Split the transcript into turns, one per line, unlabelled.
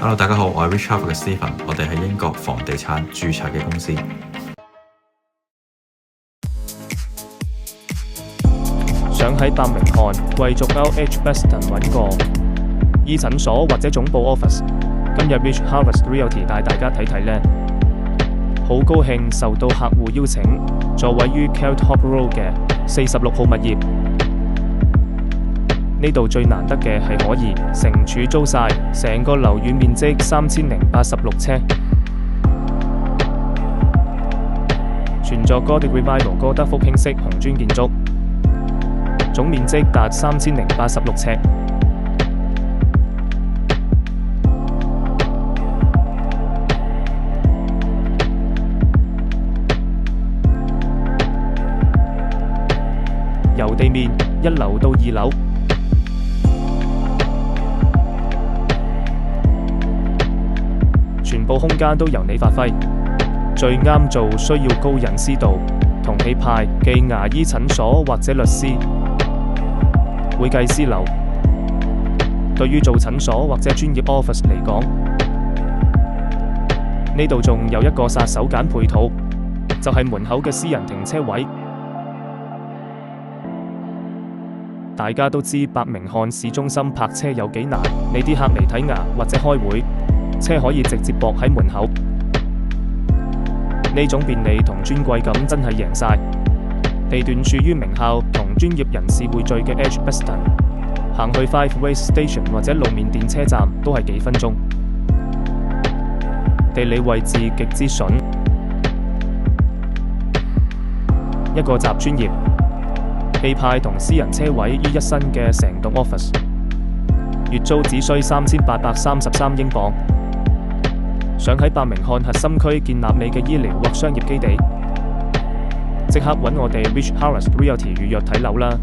Hello，大家好，我係 Rich Harvard 嘅 Stephen， 我哋係英國房地產註冊嘅公司。
想喺伯明翰貴族區 H Beston 揾個醫診所或者總部 office， 今日 Rich Harvard Realty 帶大家睇睇呢。好高興受到客戶邀請，座位於 Calthorpe Road 嘅46號物業。呢度最難得嘅係可以成處租晒，成個樓宇面積3086呎，全座 Gothic Revival 哥德福興式紅磚建築，總面積達3086呎。由地面1樓到2樓，全部空間都由你發揮，最啱做需要高隱私度同氣派嘅牙醫診所或者律師、會計師樓。對於做診所或者專業 office 嚟講，呢度仲有一個殺手鐧配套，就係門口嘅私人停車位。大家都知伯明翰市中心泊車有幾難，你啲客嚟睇牙或者開會，車可以直接駁喺門口。呢種便利同尊貴感真係贏晒。地段處於名校同專業人士匯聚嘅 H Beston， 行去 Five Ways Station 或者路面電車站都係幾分鐘。地理位置極之筍，一個集專業、氣派同私人車位於一身嘅成棟 office， 月租只需3833英鎊。想喺伯明翰核心區建立你嘅醫療或商業基地，即刻揾我哋 Rich Harvard Realty 預約睇樓啦！